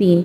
3।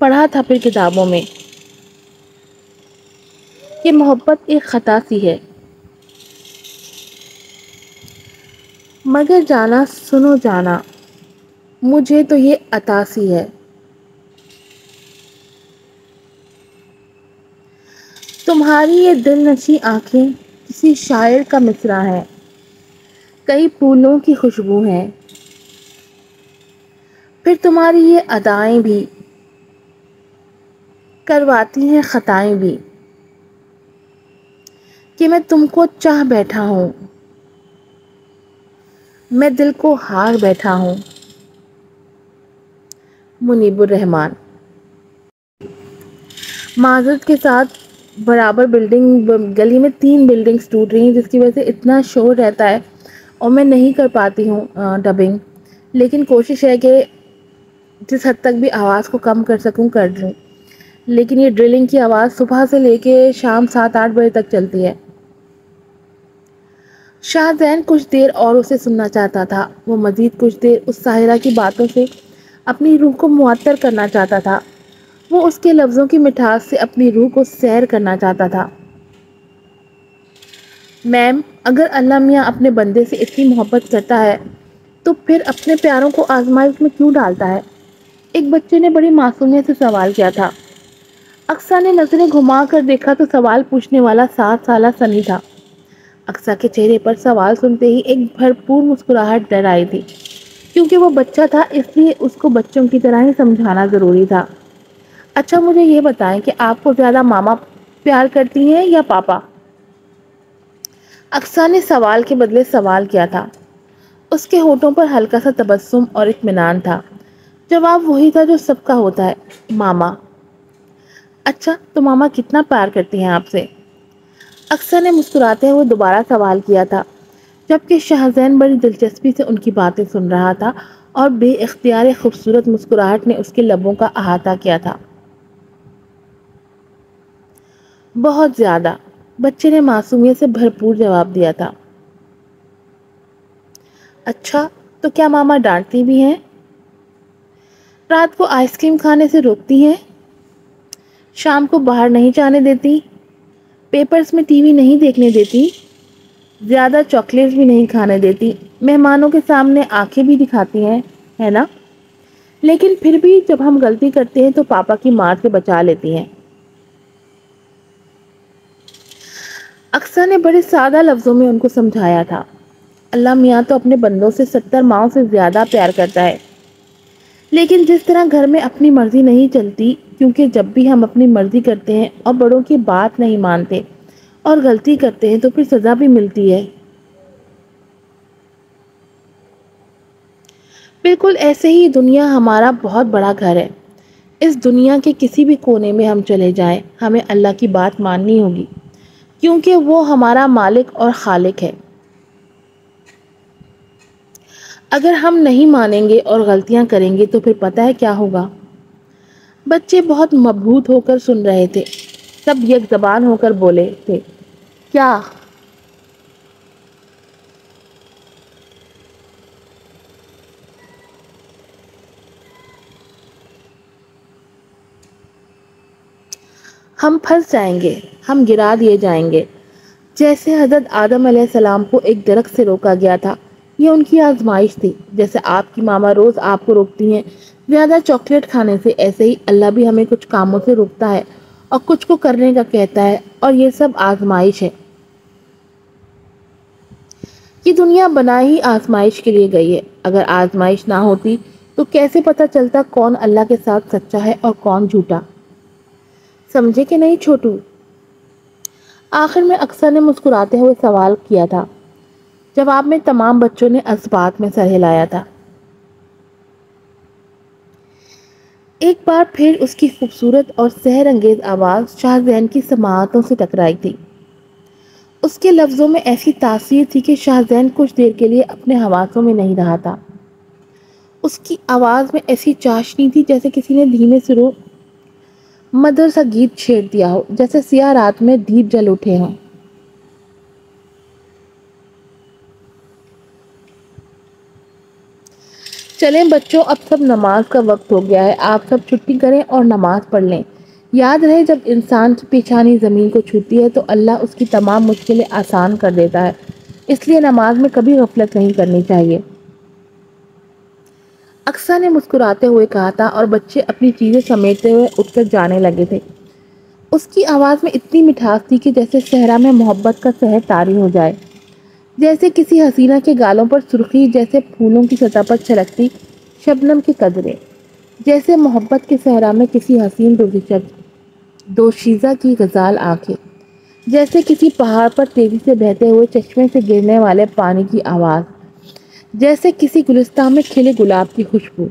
پڑھا تھا پھر کتابوں میں کہ محبت ایک خطا سی ہے، مگر جانا سنو جانا، مجھے تو یہ عطا سی ہے۔ تمہاری یہ دل نشیں آنکھیں کسی شاعر کا مصرع ہے، کئی پھولوں کی خوشبو ہے، پھر تمہاری یہ ادائیں بھی کرواتی ہیں خطائیں بھی، کہ میں تم کو چاہ بیٹھا ہوں، میں دل کو ہار بیٹھا ہوں۔ منیب الرحمن۔ معذرت کے ساتھ، برابر گلی میں 3 بلڈنگز ٹوٹ رہی ہیں، جس کی وجہ سے اتنا شور رہتا ہے اور میں نہیں کر پاتی ہوں ڈبنگ، لیکن کوشش ہے کہ جس حد تک بھی آواز کو کم کر سکوں کر دوں۔ لیکن یہ ڈرلنگ کی آواز صبح سے لے کے شام 7-8 بجے تک چلتی ہے۔ شاہ زین کچھ دیر اور اسے سننا چاہتا تھا، وہ مزید کچھ دیر اس ساحرہ کی باتوں سے اپنی روح کو معطر کرنا چاہتا تھا، وہ اس کے لفظوں کی مٹھاس سے اپنی روح کو سیر کرنا چاہتا تھا۔ میم، اگر اللہ میاں اپنے بندے سے اتنی محبت کرتا ہے تو پھر اپنے پیاروں کو آزمائش میں کیوں ڈالتا ہے؟ ایک بچے نے بڑی معصومیت سے سوال کیا تھا۔ اقصیٰ نے نظریں گھما کر دیکھا تو سوال پوچھنے والا 7 سالہ سنی تھا۔ اقصیٰ کے چہرے پر سوال سنتے ہی ایک بھرپور مسکراہٹ ڈر آئی تھی، کیونکہ وہ بچہ تھا، اس لیے اس کو بچوں کی طرح ہی سمجھانا ضروری تھا۔ اچھا مجھے یہ بتائیں کہ آپ کو زیادہ ماما پیار کرتی ہیں یا پاپا؟ اقصیٰ نے سوال کے بدلے سوال کیا تھا۔ اس کے ہونٹوں پر ہلکا سا تبسم اور اطمینان تھا۔ جواب وہی تھا جو سب کا ہوتا ہے، ماما۔ اچھا تو ماما کتنا پیار کرتی ہیں آپ سے؟ اقصیٰ نے مسکراتے ہوئے دوبارہ سوال کیا تھا، جبکہ شاہ زین بڑی دلچسپی سے ان کی باتیں سن رہا تھا اور بے اختیار خوبصورت مسکراہٹ نے اس کے لبوں کا احاطہ کیا تھا۔ بہت زیادہ، بچے نے معصومیت سے بھرپور جواب دیا تھا۔ اچھا تو کیا ماما ڈانٹتی بھی ہیں؟ رات کو آئس کریم کھانے سے روکتی ہیں؟ شام کو باہر نہیں جانے دیتی؟ پیپرز میں ٹی وی نہیں دیکھنے دیتی؟ زیادہ چاکلیٹس بھی نہیں کھانے دیتی؟ مہمانوں کے سامنے آنکھیں بھی دکھاتی ہیں، ہے نا؟ لیکن پھر بھی جب ہم غلطی کرتے ہیں تو پاپا کی مار سے بچا لیتی ہیں۔ اقصیٰ نے بڑے سادہ لفظوں میں ان کو سمجھایا تھا، اللہ میاں تو اپنے بندوں سے 70 ماؤں سے زیادہ پیار کرتا ہے، لیکن جس طرح گھر میں اپنی مرضی نہیں چلتی، کیونکہ جب بھی ہم اپنی مرضی کرتے ہیں اور بڑوں کی بات نہیں مانتے اور غلطی کرتے ہیں تو پھر سزا بھی ملتی ہے۔ بالکل ایسے ہی دنیا ہمارا بہت بڑا گھر ہے۔ اس دنیا کے کسی بھی کونے میں ہم چلے جائیں، ہمیں اللہ کی بات ماننی ہوگی، کیونکہ وہ ہمارا مالک اور خالق ہے۔ اگر ہم نہیں مانیں گے اور غلطیاں کریں گے تو پھر پتہ ہے کیا ہوگا؟ بچے بہت مبہوت ہو کر سن رہے تھے، سب یک زبان ہو کر بولے تھے، کیا؟ ہم پھنس جائیں گے، ہم گرا دیے جائیں گے، جیسے حضرت آدم علیہ السلام کو ایک درخت سے روکا گیا تھا۔ یہ ان کی آزمائش تھی، جیسے آپ کی ماما روز آپ کو روکتی ہیں زیادہ چاکلیٹ کھانے سے، ایسے ہی اللہ بھی ہمیں کچھ کاموں سے روکتا ہے اور کچھ کو کرنے کا کہتا ہے، اور یہ سب آزمائش ہے۔ یہ دنیا بنا ہی آزمائش کے لیے گئی ہے۔ اگر آزمائش نہ ہوتی تو کیسے پتہ چلتا کون اللہ کے ساتھ سچا ہے اور کون جھوٹا؟ سمجھے کہ نہیں چھوٹو؟ آخر میں اقصیٰ نے مسکراتے ہوئے سوال کیا تھا۔ جواب میں تمام بچوں نے اثبات میں سر ہلایا تھا۔ ایک بار پھر اس کی خوبصورت اور سحر انگیز آواز شاہ زین کی سماعتوں سے ٹکرائی تھی۔ اس کے لفظوں میں ایسی تاثیر تھی کہ شاہ زین کچھ دیر کے لیے اپنے حواسوں میں نہیں رہا تھا۔ اس کی آواز میں ایسی چاشنی تھی جیسے کسی نے دھیمے سروں مدھر سا گیت چھیڑ دیا ہو، جیسے سیاہ رات میں دیپ جل اٹھے ہوں۔ چلیں بچوں، اب سب نماز کا وقت ہو گیا ہے، آپ سب چھٹی کریں اور نماز پڑھ لیں۔ یاد رہے جب انسان کی پیشانی زمین کو چھوتی ہے تو اللہ اس کی تمام مشکلیں آسان کر دیتا ہے، اس لیے نماز میں کبھی غفلت نہیں کرنی چاہیے۔ اقصیٰ نے مسکراتے ہوئے کہا تھا اور بچے اپنی چیزیں سمیٹتے ہوئے اٹھ کر جانے لگے تھے۔ اس کی آواز میں اتنی مٹھاس تھی کہ جیسے صحرا میں محبت کا شہد طاری ہو جائے، جیسے کسی حسینہ کے گالوں پر سرخی، جیسے پھولوں کی سطح پر چھلکتی شبنم کی قطریں، جیسے محبت کے صحرا میں کسی حسین دوشیزہ کی غزال آنکھیں، جیسے کسی پہاڑ پر تیزی سے بہتے ہوئے چشمے سے گرنے والے پانی کی آواز، جیسے کسی گلستان میں کھلے گلاب کی خوشبو۔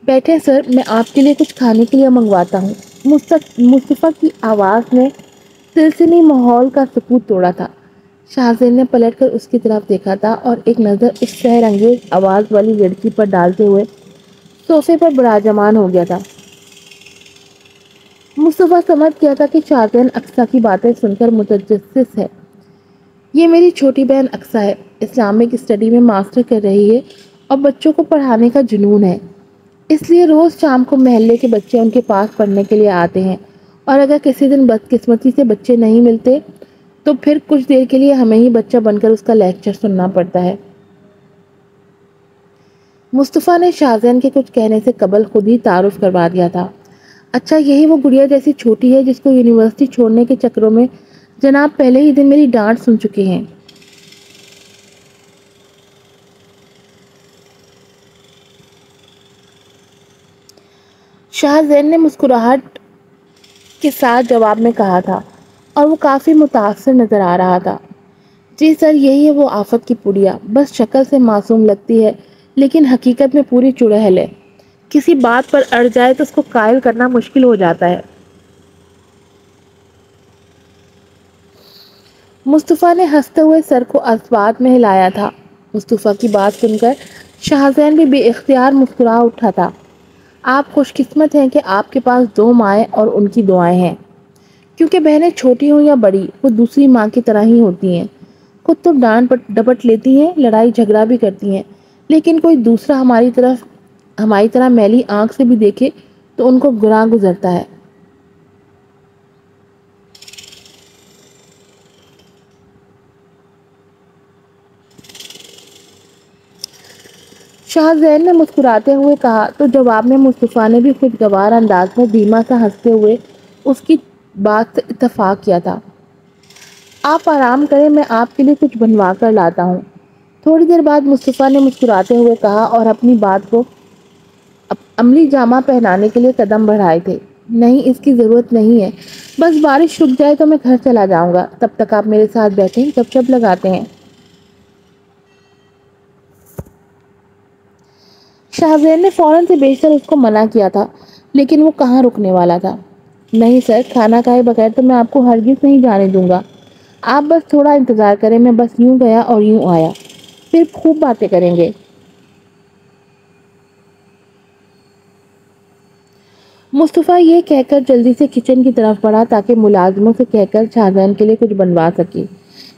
بیٹھے سر، میں آپ کے لیے کچھ کھانے کے لیے منگواتا ہوں۔ مصطفیٰ کی آواز نے سلسلی ماحول کا سکوت توڑا تھا۔ شاہزین نے پلٹ کر اس کی طرف دیکھا تھا اور ایک نظر اس سحر انگیز آواز والی لڑکی پر ڈالتے ہوئے صوفے پر براجمان ہو گیا تھا۔ مصطفیٰ سمجھ گیا تھا کہ شاہزین اقصیٰ کی باتیں سن کر متجسس ہے۔ یہ میری چھوٹی بہن اقصیٰ ہے، اسلامک اسٹڈی میں ماسٹر کر رہی ہے اور بچوں کو پڑھانے کا جنون ہے، اس لیے روز شام کو محلے کے بچے ان کے پاس پڑھنے کے لیے آتے ہیں، اور اگر کسی دن بدقسمتی سے بچے نہیں ملتے تو پھر کچھ دیر کے لیے ہمیں ہی بچہ بن کر اس کا لیکچر سننا پڑتا ہے۔ مصطفیٰ نے شاہزین کے کچھ کہنے سے قبل خود ہی تعارف کروا دیا تھا۔ اچھا، یہی وہ گڑیا جیسی چھوٹی ہے جس کو یونیورسٹی چھوڑنے کے چکروں میں جناب پہلے ہی دن میری ڈانٹ سن چکے ہیں۔ شاہزین نے مسکراہٹ کے ساتھ جواب میں کہا تھا اور وہ کافی متاثر نظر آ رہا تھا۔ جی سر، یہی ہے وہ آفت کی پڑیا، بس شکل سے معصوم لگتی ہے لیکن حقیقت میں پوری چڑیل ہے، کسی بات پر اڑ جائے تو اس کو قائل کرنا مشکل ہو جاتا ہے۔ مصطفیٰ نے ہنستے ہوئے سر کو اثبات میں ہلایا تھا۔ مصطفیٰ کی بات سن کر شاہزین بھی بے اختیار مسکرا اٹھا تھا۔ آپ خوش قسمت ہیں کہ آپ کے پاس دو مائیں اور ان کی دعائیں ہیں، کیونکہ بہنیں چھوٹی ہوں یا بڑی وہ دوسری ماں کی طرح ہی ہوتی ہیں، خود تو ڈانٹ ڈپٹ لیتی ہیں، لڑائی جھگڑا بھی کرتی ہیں، لیکن کوئی دوسرا ہماری طرح میلی آنکھ سے بھی دیکھے تو ان کو گناہ گزرتا ہے۔ شاہزین نے مسکراتے ہوئے کہا تو جواب میں مصطفیٰ نے بھی خوشگوار انداز میں دھیما سا ہنستے ہوئے اس کی بات سے اتفاق کیا تھا۔ آپ آرام کریں، میں آپ کے لیے کچھ بنوا کر لاتا ہوں۔ تھوڑی دیر بعد مصطفیٰ نے مسکراتے ہوئے کہا اور اپنی بات کو عملی جامہ پہنانے کے لیے قدم بڑھائے تھے۔ نہیں، اس کی ضرورت نہیں ہے، بس بارش رک جائے تو میں گھر چلا جاؤں گا، تب تک آپ میرے ساتھ بیٹھیں، گپ شپ لگاتے ہیں۔ شاہزین نے فوراً سے بیشتر اس کو منع کیا تھا، لیکن وہ کہاں رکنے والا تھا۔ نہیں سر، کھانا کھائے بغیر تو میں آپ کو ہرگز نہیں جانے دوں گا، آپ بس تھوڑا انتظار کریں، میں بس یوں گیا اور یوں آیا، پھر خوب باتیں کریں گے۔ مصطفیٰ یہ کہہ کر جلدی سے کچن کی طرف بڑھا تاکہ ملازموں سے کہہ کر شاہزین کے لیے کچھ بنوا سکے۔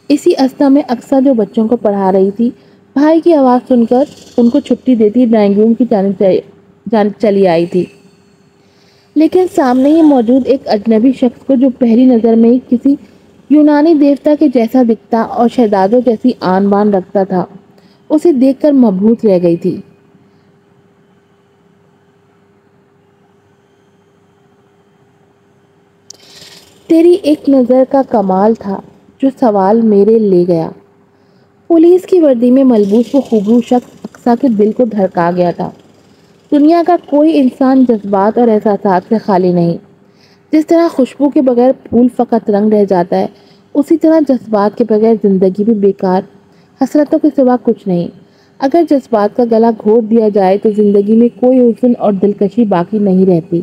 اسی اثنا میں اقصیٰ جو بچوں کو پڑھا رہی تھی، بھائی کی آواز سن کر ان کو چھٹی دیتی ڈرائنگ روم کی جانب چلی آئی تھی، لیکن سامنے ہی موجود ایک اجنبی شخص کو جو پہلی نظر میں ہی کسی یونانی دیوتا کے جیسا دکھتا اور شہزادوں جیسی آن بان رکھتا تھا، اسے دیکھ کر مبہوت رہ گئی تھی۔ تیری ایک نظر کا کمال تھا جو سوال میرے لے گیا۔ پولیس کی وردی میں ملبوس وہ خوبرو شخص اقصیٰ کے دل کو دھڑکا گیا تھا۔ دنیا کا کوئی انسان جذبات اور احساسات سے خالی نہیں۔ جس طرح خوشبو کے بغیر پھول فقط رنگ رہ جاتا ہے، اسی طرح جذبات کے بغیر زندگی بھی بیکار، حسرتوں کے سوا کچھ نہیں۔ اگر جذبات کا گلا گھونٹ دیا جائے تو زندگی میں کوئی حسن اور دلکشی باقی نہیں رہتی۔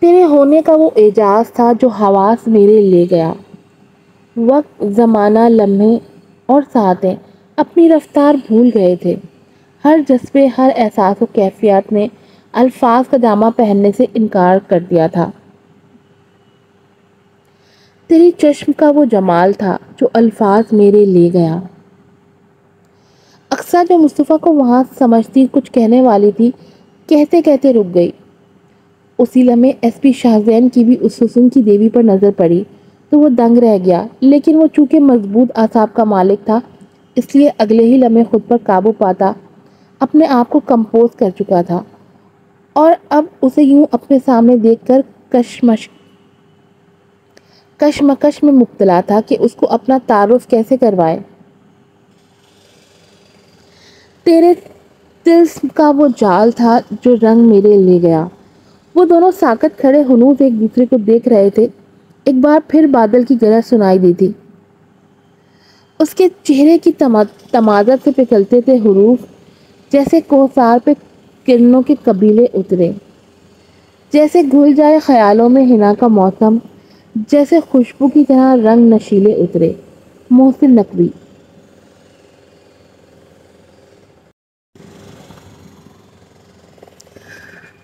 تیرے ہونے کا وہ اعجاز تھا جو حواس میرے لے گیا۔ وقت، زمانہ، لمحے اور ساعتیں اپنی رفتار بھول گئے تھے۔ ہر جذبے، ہر احساس و کیفیات نے الفاظ کا جامہ پہننے سے انکار کر دیا تھا۔ تیری چشم کا وہ جمال تھا جو الفاظ میرے لے گیا۔ اقصیٰ جو مصطفیٰ کو وہاں سمجھتی کچھ کہنے والی تھی، کہتے کہتے رک گئی۔ اسی لمحے ایس پی شاہزین کی بھی اس حسن کی دیوی پر نظر پڑی تو وہ دنگ رہ گیا، لیکن وہ چونکہ مضبوط اعصاب کا مالک تھا اس لیے اگلے ہی لمحے خود پر قابو پاتا اپنے آپ کو کمپوز کر چکا تھا، اور اب اسے یوں اپنے سامنے دیکھ کر کشمکش میں مبتلا تھا کہ اس کو اپنا تعارف کیسے کروائے۔ تیرے طلسم کا وہ جال تھا جو رنگ میرے لے گیا۔ وہ دونوں ساکت کھڑے ہنوز ایک دوسرے کو دیکھ رہے تھے۔ ایک بار پھر بادل کی گرج سنائی دی تھی۔ اس کے چہرے کی تمازت سے پچھلتے تھے حروف، جیسے کوثر پہ کرنوں کے قبیلے اترے، جیسے گھل جائے خیالوں میں حنا کا موسم، جیسے خوشبو کی طرح رنگ نشیلے اترے۔ محسن نقوی۔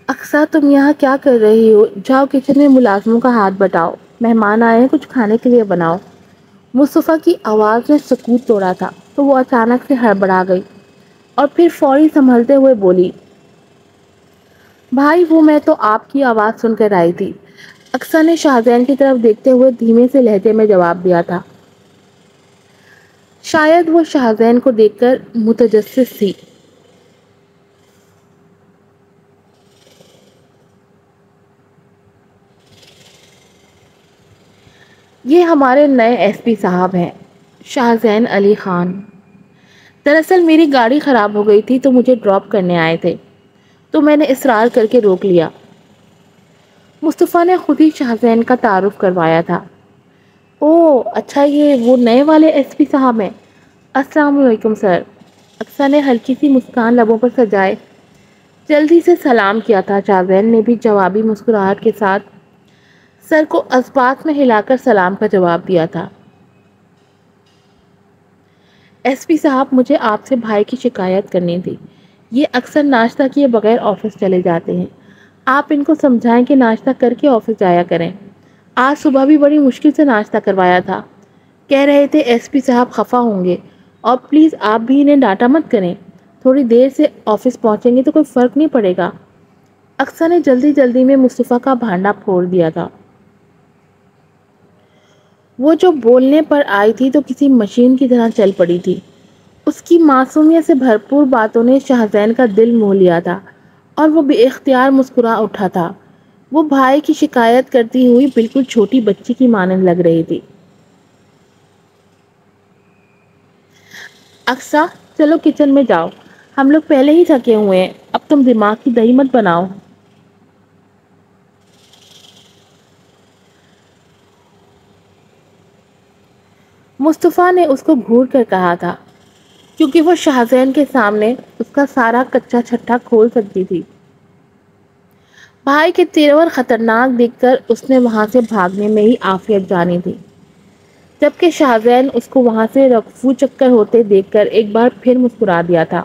اقصیٰ تم یہاں کیا کر رہی ہو؟ جاؤ کچن میں ملازموں کا ہاتھ بٹاؤ، مہمان آئے ہیں، کچھ کھانے کے لیے بناؤ۔ مصطفیٰ کی آواز نے سکوت توڑا تھا تو وہ اچانک سے ہڑبڑا گئی اور پھر فوری سنبھلتے ہوئے بولی، بھائی وہ میں تو آپ کی آواز سن کر آئی تھی۔ اقصیٰ نے شاہزین کی طرف دیکھتے ہوئے دھیمے سے لہجے میں جواب دیا تھا۔ شاید وہ شاہزین کو دیکھ کر متجسس تھی۔ یہ ہمارے نئے ایس پی صاحب ہیں، شاہزین علی خان۔ دراصل میری گاڑی خراب ہو گئی تھی تو مجھے ڈراپ کرنے آئے تھے، تو میں نے اصرار کر کے روک لیا۔ مصطفیٰ نے خود ہی شاہزین کا تعارف کروایا تھا۔ اوہ اچھا، یہ وہ نئے والے ایس پی صاحب ہیں۔ السلام علیکم سر۔ اقصیٰ نے ہلکی سی مسکان لبوں پر سجائے جلدی سے سلام کیا تھا۔ شاہزین نے بھی جوابی مسکراہٹ کے ساتھ سر کو اسباق میں ہلا کر سلام کا جواب دیا تھا۔ ایس پی صاحب، مجھے آپ سے بھائی کی شکایت کرنی تھی۔ یہ اکثر ناشتہ کیے بغیر آفس چلے جاتے ہیں۔ آپ ان کو سمجھائیں کہ ناشتہ کر کے آفس جایا کریں۔ آج صبح بھی بڑی مشکل سے ناشتہ کروایا تھا۔ کہہ رہے تھے ایس پی صاحب خفا ہوں گے، اور پلیز آپ بھی انہیں ڈانٹا مت کریں۔ تھوڑی دیر سے آفس پہنچیں گے تو کوئی فرق نہیں پڑے گا۔ اقصیٰ نے جلدی جلدی میں مصطفیٰ کا بھانڈا پھوڑ دیا تھا۔ وہ جو بولنے پر آئی تھی تو کسی مشین کی طرح چل پڑی تھی۔ اس کی معصومیت سے بھرپور باتوں نے شاہزین کا دل موہ لیا تھا اور وہ بے اختیار مسکرا اٹھا تھا۔ وہ بھائی کی شکایت کرتی ہوئی بالکل چھوٹی بچی کی مانند لگ رہی تھی۔ اقصیٰ چلو کچن میں جاؤ، ہم لوگ پہلے ہی تھکے ہوئے ہیں، اب تم دماغ کی دہی مت بناؤ۔ مصطفیٰ نے اس کو گھور کر کہا تھا، کیونکہ وہ شاہزین کے سامنے اس کا سارا کچا چھٹا کھول سکتی تھی۔ بھائی کے تیور خطرناک دیکھ کر اس نے وہاں سے بھاگنے میں ہی عافیت جانی تھی، جبکہ شاہزین اس کو وہاں سے رفو چکر ہوتے دیکھ کر ایک بار پھر مسکرا دیا تھا۔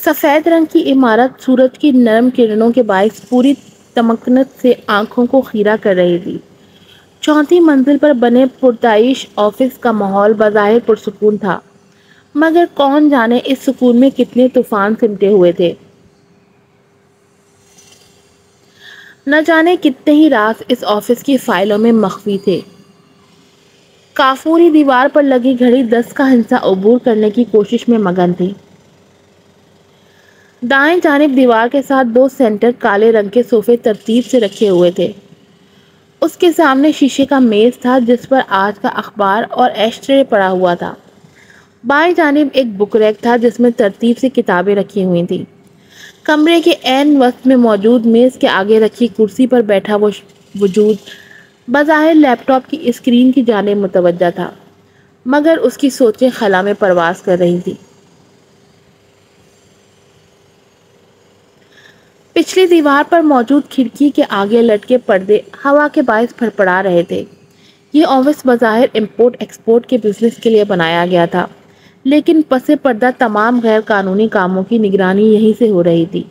سفید رنگ کی عمارت سورج کی نرم کرنوں کے باعث پوری تمکنت سے آنکھوں کو خیرہ کر رہی تھی۔ چوتھی منزل پر بنے پرتعیش آفس کا ماحول بظاہر پرسکون تھا، مگر کون جانے اس سکون میں کتنے طوفان سمٹے ہوئے تھے۔ نہ جانے کتنے ہی راز اس آفس کی فائلوں میں مخفی تھے۔ کافوری دیوار پر لگی گھڑی 10 کا ہندسہ عبور کرنے کی کوشش میں مگن تھی۔ دائیں جانب دیوار کے ساتھ 2 سینٹر کالے رنگ کے صوفے ترتیب سے رکھے ہوئے تھے۔ اس کے سامنے شیشے کا میز تھا جس پر آج کا اخبار اور ایشٹرے پڑا ہوا تھا۔ بائیں جانب ایک بک ریک تھا جس میں ترتیب سے کتابیں رکھی ہوئی تھیں۔ کمرے کے عین وسط میں موجود میز کے آگے رکھی کرسی پر بیٹھا وہ وجود بظاہر لیپ ٹاپ کی اسکرین کی جانب متوجہ تھا، مگر اس کی سوچیں خلا میں پرواز کر رہی تھی۔ پچھلی دیوار پر موجود کھڑکی کے آگے لٹکے پردے ہوا کے باعث پھڑپڑا رہے تھے۔ یہ آفس بظاہر امپورٹ ایکسپورٹ کے بزنس کے لیے بنایا گیا تھا، لیکن پس پردہ تمام غیر قانونی کاموں کی نگرانی یہیں سے ہو رہی تھی۔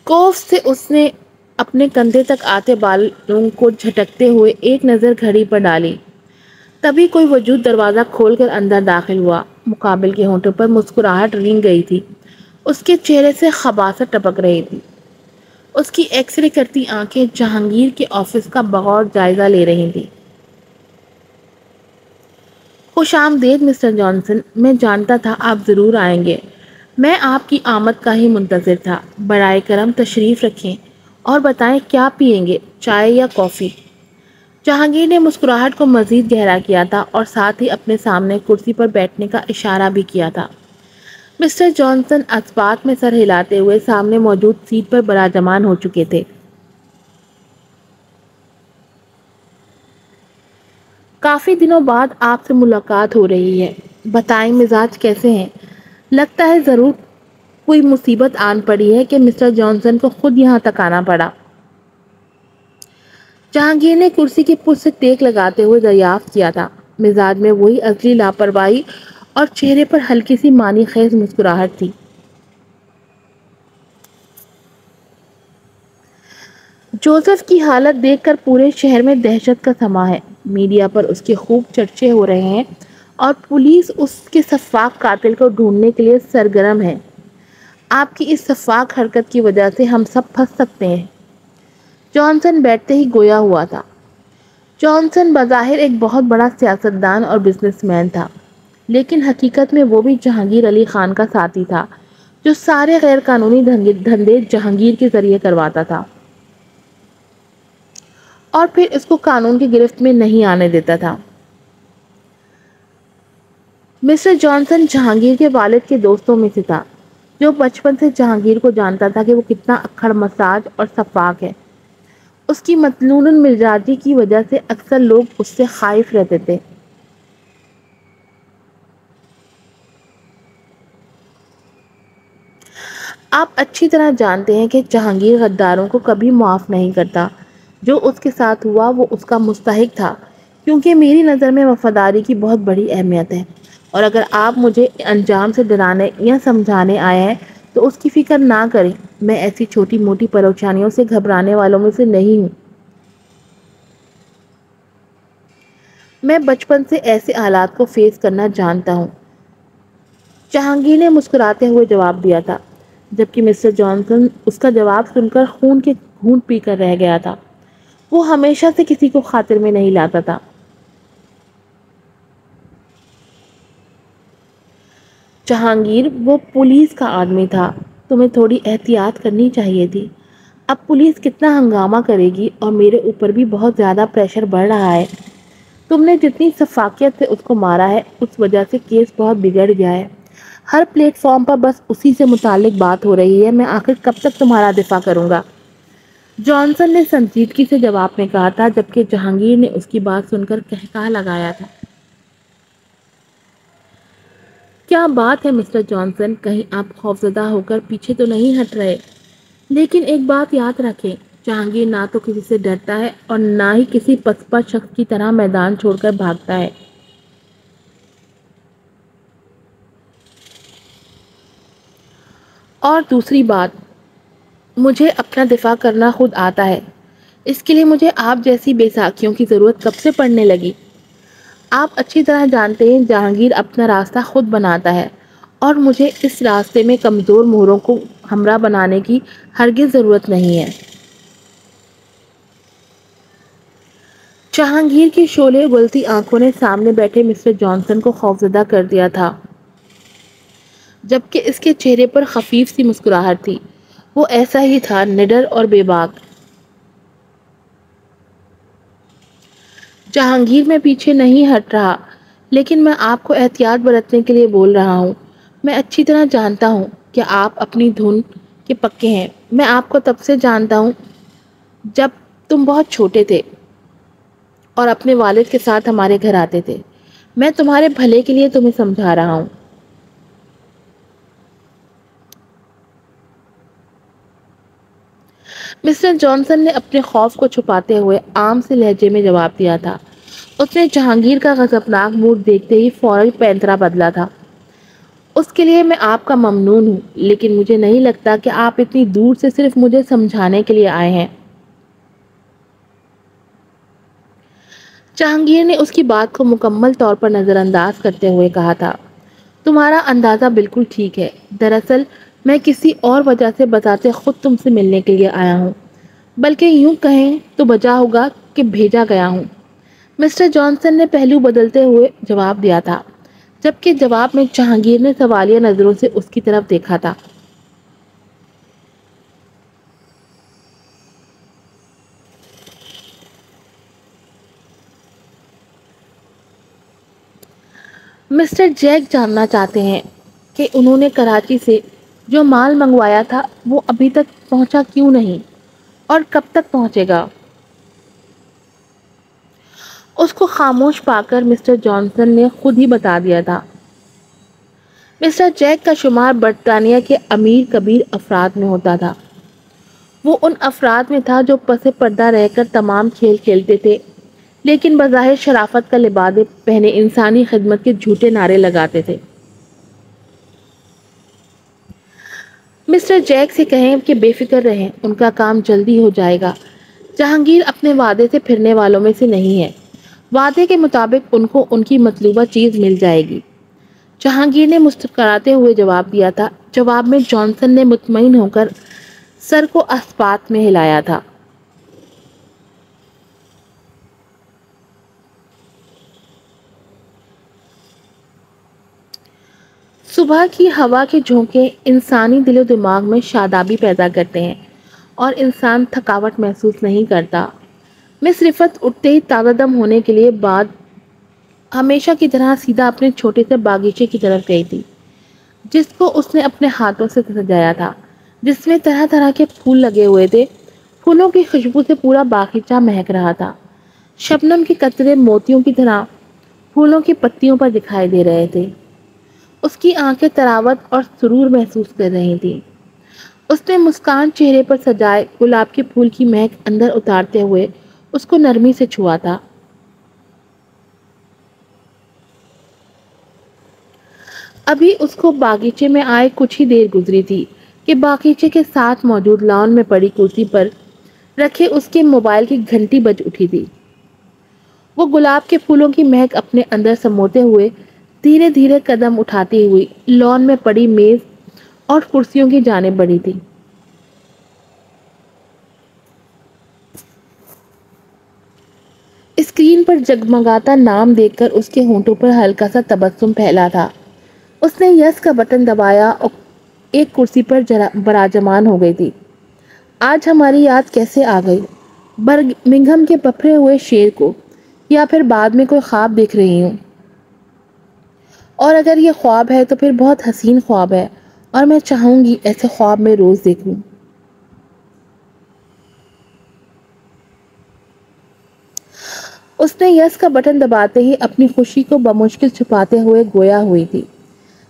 کوف سے اس نے اپنے کندھے تک آتے بالوں کو جھٹکتے ہوئے ایک نظر گھڑی پر ڈالی۔ تبھی کوئی وجود دروازہ کھول کر اندر داخل ہوا۔ مقابل کے ہونٹوں پر مسکراہٹ رنگ گئی تھی، اس کے چہرے سے خباثت ٹپک رہی تھی۔ اس کی ایکس رے کرتی آنکھیں جہانگیر کے آفس کا بغور جائزہ لے رہی تھی۔ خوش آمدید مسٹر جانسن، میں جانتا تھا آپ ضرور آئیں گے۔ میں آپ کی آمد کا ہی منتظر تھا۔ برائے کرم تشریف رکھیں اور بتائیں کیا پئیں گے، چائے یا کافی؟ جہانگیر نے مسکراہٹ کو مزید گہرا کیا تھا اور ساتھ ہی اپنے سامنے کرسی پر بیٹھنے کا اشارہ بھی کیا تھا۔ مسٹر جانسن اثبات میں سر ہلاتے ہوئے سامنے موجود سیٹ پر براجمان ہو چکے تھے۔ کافی دنوں بعد آپ سے ملاقات ہو رہی ہے، بتائیں مزاج کیسے ہیں؟ لگتا ہے ضرور کوئی مصیبت آن پڑی ہے کہ مسٹر جانسن کو خود یہاں تک آنا پڑا۔ جہانگیر نے کرسی کی پشت سے ٹیک لگاتے ہوئے دریافت کیا تھا۔ مزاج میں وہی ازلی لاپرواہی اور چہرے پر ہلکی سی معنی خیز مسکراہٹ تھی۔ جوزف کی حالت دیکھ کر پورے شہر میں دہشت کا سما ہے۔ میڈیا پر اس کے خوب چرچے ہو رہے ہیں اور پولیس اس کے سفاک قاتل کو ڈھونڈنے کے لیے سرگرم ہے۔ آپ کی اس سفاک حرکت کی وجہ سے ہم سب پھنس سکتے ہیں۔ جانسن بیٹھتے ہی گویا ہوا تھا۔ جانسن بظاہر ایک بہت بڑا سیاستدان اور بزنس مین تھا، لیکن حقیقت میں وہ بھی جہانگیر علی خان کا ساتھی تھا، جو سارے غیر قانونی دھندے جہانگیر کے ذریعے کرواتا تھا اور پھر اس کو قانون کی گرفت میں نہیں آنے دیتا تھا۔ مسٹر جانسن جہانگیر کے والد کے دوستوں میں سے تھا، جو بچپن سے جہانگیر کو جانتا تھا کہ وہ کتنا اکھڑ مزاج اور سفاک ہے۔ اس کی متنون مزاجی کی وجہ سے اکثر لوگ اس سے خائف رہتے تھے۔ آپ اچھی طرح جانتے ہیں کہ جہانگیر غداروں کو کبھی معاف نہیں کرتا۔ جو اس کے ساتھ ہوا وہ اس کا مستحق تھا، کیونکہ میری نظر میں وفاداری کی بہت بڑی اہمیت ہے، اور اگر آپ مجھے انجام سے ڈرانے یا سمجھانے آئے ہیں تو اس کی فکر نہ کریں۔ میں ایسی چھوٹی موٹی پریشانیوں سے گھبرانے والوں میں سے نہیں ہوں۔ میں بچپن سے ایسے حالات کو فیس کرنا جانتا ہوں، جہانگیر نے مسکراتے ہوئے جواب دیا تھا، جبکہ مسٹر جانسن اس کا جواب سن کر خون کے گھونٹ پی کر رہ گیا تھا۔ وہ ہمیشہ سے کسی کو خاطر میں نہیں لاتا تھا۔ جہانگیر، وہ پولیس کا آدمی تھا، تمہیں تھوڑی احتیاط کرنی چاہیے تھی۔ اب پولیس کتنا ہنگامہ کرے گی اور میرے اوپر بھی بہت زیادہ پریشر بڑھ رہا ہے۔ تم نے جتنی شفافیت سے اس کو مارا ہے اس وجہ سے کیس بہت بگڑ گیا ہے۔ ہر پلیٹ فارم پر بس اسی سے متعلق بات ہو رہی ہے۔ میں آخر کب تک تمہارا دفاع کروں گا؟ جانسن نے سنجیدگی سے جواب میں کہا تھا، جبکہ جہانگیر نے اس کی بات سن کر قہقہہ لگایا تھا۔ کیا بات ہے مسٹر جانسن، کہیں آپ خوفزدہ ہو کر پیچھے تو نہیں ہٹ رہے؟ لیکن ایک بات یاد رکھیں، جہانگیر نہ تو کسی سے ڈرتا ہے اور نہ ہی کسی پسپا شخص کی طرح میدان چھوڑ کر بھاگتا ہے۔ اور دوسری بات، مجھے اپنا دفاع کرنا خود آتا ہے، اس کے لیے مجھے آپ جیسی بے ساکھیوں کی ضرورت کب سے پڑنے لگی؟ آپ اچھی طرح جانتے ہیں جہانگیر اپنا راستہ خود بناتا ہے اور مجھے اس راستے میں کمزور موروں کو ہمراہ بنانے کی ہرگز ضرورت نہیں ہے۔ جہانگیر کی شعلے گلتی آنکھوں نے سامنے بیٹھے مسٹر جانسن کو خوفزدہ کر دیا تھا، جبکہ اس کے چہرے پر خفیف سی مسکراہٹ تھی۔ وہ ایسا ہی تھا، نڈر اور بے باک۔ جہانگیر، میں پیچھے نہیں ہٹ رہا، لیکن میں آپ کو احتیاط برتنے کے لیے بول رہا ہوں۔ میں اچھی طرح جانتا ہوں کہ آپ اپنی دھن کے پکے ہیں۔ میں آپ کو تب سے جانتا ہوں جب تم بہت چھوٹے تھے اور اپنے والد کے ساتھ ہمارے گھر آتے تھے۔ میں تمہارے بھلے کے لیے تمہیں سمجھا رہا ہوں۔ مسٹر جانسن نے اپنے خوف کو چھپاتے ہوئے عام سے لہجے میں جواب دیا تھا۔ اس نے جہانگیر کا غضبناک موڈ دیکھتے ہی فوری پینترا بدلا تھا۔ اس کے لیے میں آپ کا ممنون ہوں، لیکن مجھے نہیں لگتا کہ آپ اتنی دور سے صرف مجھے سمجھانے کے لیے آئے ہیں۔ جہانگیر نے اس کی بات کو مکمل طور پر نظر انداز کرتے ہوئے کہا تھا، تمہارا اندازہ بالکل ٹھیک ہے۔ دراصل میں کسی اور وجہ سے بذات خود تم سے ملنے کے لیے آیا ہوں، بلکہ یوں کہیں تو بجا ہوگا کہ بھیجا گیا ہوں۔ مسٹر جانسن نے پہلو بدلتے ہوئے جواب دیا تھا، جبکہ جواب میں جہانگیر نے سوالیہ نظروں سے اس کی طرف دیکھا تھا۔ مسٹر جیک جاننا چاہتے ہیں کہ انہوں نے کراچی سے جو مال منگوایا تھا وہ ابھی تک پہنچا کیوں نہیں اور کب تک پہنچے گا؟ اس کو خاموش پا کر مسٹر جانسن نے خود ہی بتا دیا تھا۔ مسٹر جیک کا شمار برطانیہ کے امیر کبیر افراد میں ہوتا تھا۔ وہ ان افراد میں تھا جو پس پردہ رہ کر تمام کھیل کھیلتے تھے، لیکن بظاہر شرافت کا لباس پہنے انسانی خدمت کے جھوٹے نعرے لگاتے تھے۔ مسٹر جیک سے کہیں کہ بے فکر رہیں، ان کا کام جلدی ہو جائے گا۔ جہانگیر اپنے وعدے سے پھرنے والوں میں سے نہیں ہے۔ وعدے کے مطابق ان کو ان کی مطلوبہ چیز مل جائے گی۔ جہانگیر نے مسکراتے ہوئے جواب دیا تھا۔ جواب میں جانسن نے مطمئن ہو کر سر کو اسپات میں ہلایا تھا۔ صبح کی ہوا کے جھونکے انسانی دل و دماغ میں شادابی پیدا کرتے ہیں اور انسان تھکاوٹ محسوس نہیں کرتا۔ مس رفت اٹھتے ہی تازہ دم ہونے کے لیے بعد ہمیشہ کی طرح سیدھا اپنے چھوٹے سے باغیچے کی طرف گئی تھی، جس کو اس نے اپنے ہاتھوں سے سجایا تھا، جس میں طرح طرح کے پھول لگے ہوئے تھے۔ پھولوں کی خوشبو سے پورا باغیچہ مہک رہا تھا۔ شبنم کے قطرے موتیوں کی طرح پھولوں کی پتیوں پر دکھائی دے رہے تھے۔ اس کی آنکھیں تراوت اور سرور محسوس کر رہی تھیں۔ اس نے مسکان چہرے پر سجائے گلاب کے پھول کی مہک اندر اتارتے ہوئے اس کو نرمی سے چھوا تھا۔ ابھی اس کو باغیچے میں آئے کچھ ہی دیر گزری تھی کہ باغیچے کے ساتھ موجود لان میں پڑی کرسی پر رکھے اس کے موبائل کی گھنٹی بج اٹھی تھی۔ وہ گلاب کے پھولوں کی مہک اپنے اندر سموتے ہوئے دھیرے دھیرے قدم اٹھاتی ہوئی لان میں پڑی میز اور کرسیوں کی جانب بڑھی تھی۔ اسکرین پر جگمگاتا نام دیکھ کر اس کے ہونٹوں پر ہلکا سا تبسم پھیلا تھا۔ اس نے یس کا بٹن دبایا اور ایک کرسی پر براجمان ہو گئی تھی۔ آج ہماری یاد کیسے آ گئی؟ برمنگھم کے پپڑے ہوئے شیر کو، یا پھر بعد میں کوئی خواب دیکھ رہی ہوں؟ اور اگر یہ خواب ہے تو پھر بہت حسین خواب ہے، اور میں چاہوں گی ایسے خواب میں روز دیکھوں۔ اس نے یس کا بٹن دباتے ہی اپنی خوشی کو بمشکل چھپاتے ہوئے گویا ہوئی تھی۔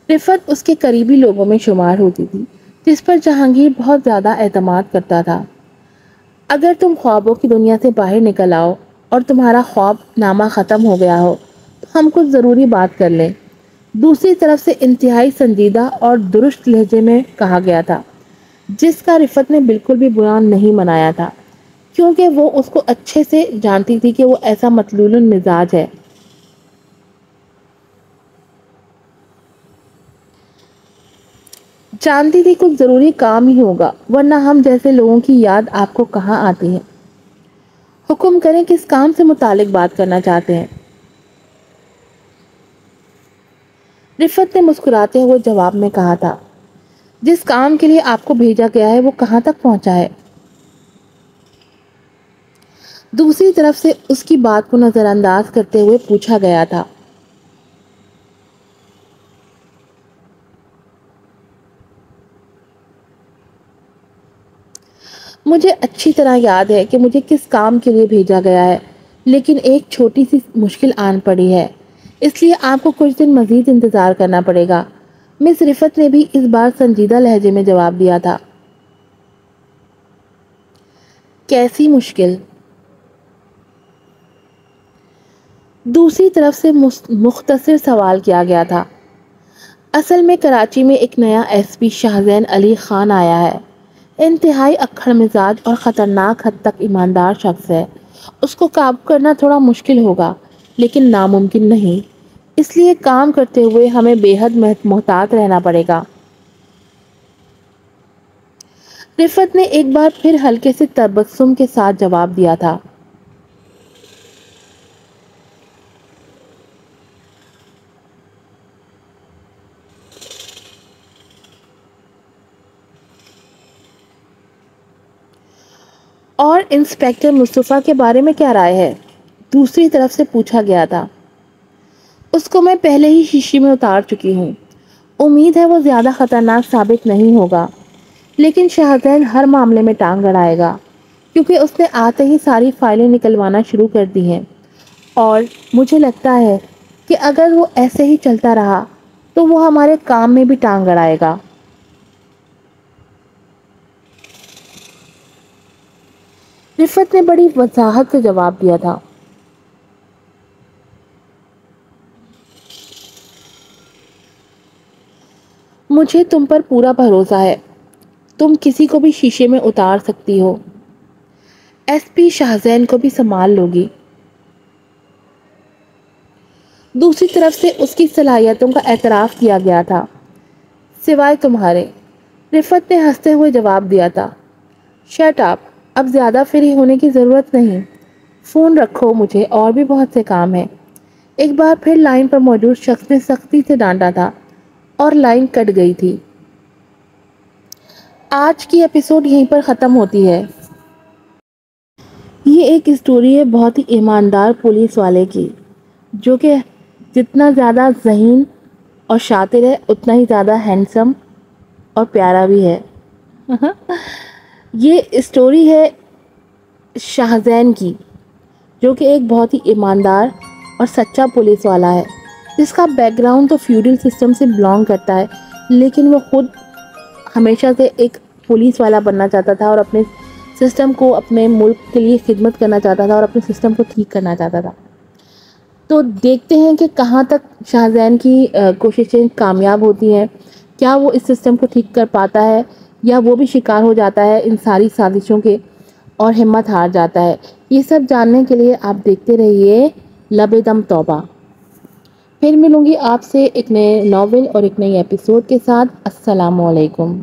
رفت اس کے قریبی لوگوں میں شمار ہوتی تھی جس پر جہانگیر بہت زیادہ اعتماد کرتا تھا۔ اگر تم خوابوں کی دنیا سے باہر نکل آؤ اور تمہارا خواب نامہ ختم ہو گیا ہو تو ہم کچھ ضروری بات کر لیں، دوسری طرف سے انتہائی سنجیدہ اور درست لہجے میں کہا گیا تھا، جس کا رفت نے بالکل بھی برا نہیں منایا تھا، کیونکہ وہ اس کو اچھے سے جانتی تھی کہ وہ ایسا مطلول مزاج ہے۔ جانتی تھی کچھ ضروری کام ہی ہوگا، ورنہ ہم جیسے لوگوں کی یاد آپ کو کہاں آتی ہے۔ حکم کریں کس کام سے متعلق بات کرنا چاہتے ہیں؟ رفت نے مسکراتے ہوئے جواب میں کہا تھا، جس کام کے لیے آپ کو بھیجا گیا ہے وہ کہاں تک پہنچا ہے؟ دوسری طرف سے اس کی بات کو نظر انداز کرتے ہوئے پوچھا گیا تھا۔ مجھے اچھی طرح یاد ہے کہ مجھے کس کام کے لیے بھیجا گیا ہے، لیکن ایک چھوٹی سی مشکل آن پڑی ہے، اس لیے آپ کو کچھ دن مزید انتظار کرنا پڑے گا۔ مس رفت نے بھی اس بار سنجیدہ لہجے میں جواب دیا تھا۔ کیسی مشکل؟ دوسری طرف سے مختصر سوال کیا گیا تھا۔ اصل میں کراچی میں ایک نیا ایس پی شاہزین علی خان آیا ہے۔ انتہائی اکھڑ مزاج اور خطرناک حد تک ایماندار شخص ہے۔ اس کو قابو کرنا تھوڑا مشکل ہوگا لیکن ناممکن نہیں، اس لیے کام کرتے ہوئے ہمیں بے حد محتاط رہنا پڑے گا۔ رفعت نے ایک بار پھر ہلکے سے تبسم کے ساتھ جواب دیا تھا۔ اور انسپیکٹر مصطفیٰ کے بارے میں کیا رائے ہے؟ دوسری طرف سے پوچھا گیا تھا۔ اس کو میں پہلے ہی شیشے میں اتار چکی ہوں۔ امید ہے وہ زیادہ خطرناک ثابت نہیں ہوگا، لیکن شاہزین ہر معاملے میں ٹانگ اڑائے گا کیونکہ اس نے آتے ہی ساری فائلیں نکلوانا شروع کر دی ہیں، اور مجھے لگتا ہے کہ اگر وہ ایسے ہی چلتا رہا تو وہ ہمارے کام میں بھی ٹانگ اڑائے گا۔ رفعت نے بڑی وضاحت سے جواب دیا تھا۔ مجھے تم پر پورا بھروسہ ہے، تم کسی کو بھی شیشے میں اتار سکتی ہو، ایس پی شاہزین کو بھی سنبھال لوگی۔ دوسری طرف سے اس کی صلاحیتوں کا اعتراف کیا گیا تھا، سوائے تمہارے۔ رفعت نے ہنستے ہوئے جواب دیا تھا۔ شٹ اپ، اب زیادہ فری ہونے کی ضرورت نہیں، فون رکھو، مجھے اور بھی بہت سے کام ہیں۔ ایک بار پھر لائن پر موجود شخص نے سختی سے ڈانٹا تھا اور لائن کٹ گئی تھی۔ آج کی ایپیسوڈ یہیں پر ختم ہوتی ہے۔ یہ ایک اسٹوری ہے بہت ہی ایماندار پولیس والے کی، جو کہ جتنا زیادہ ذہین اور شاطر ہے اتنا ہی زیادہ ہینڈسم اور پیارا بھی ہے۔ یہ اسٹوری ہے شاہزین کی، جو کہ ایک بہت ہی ایماندار اور سچا پولیس والا ہے، جس کا بیک گراؤنڈ تو فیوڈل سسٹم سے بلانگ کرتا ہے، لیکن وہ خود ہمیشہ سے ایک پولیس والا بننا چاہتا تھا اور اپنے سسٹم کو، اپنے ملک کے لیے خدمت کرنا چاہتا تھا اور اپنے سسٹم کو ٹھیک کرنا چاہتا تھا۔ تو دیکھتے ہیں کہ کہاں تک شاہزین کی کوششیں کامیاب ہوتی ہیں، کیا وہ اس سسٹم کو ٹھیک کر پاتا ہے یا وہ بھی شکار ہو جاتا ہے ان ساری سازشوں کے اور ہمت ہار جاتا ہے۔ یہ سب جاننے کے لیے آپ دیکھتے رہیے لب دم توبہ۔ پھر ملوں گی آپ سے ایک نئے ناول اور ایک نئی ایپیسوڈ کے ساتھ۔ السلام علیکم۔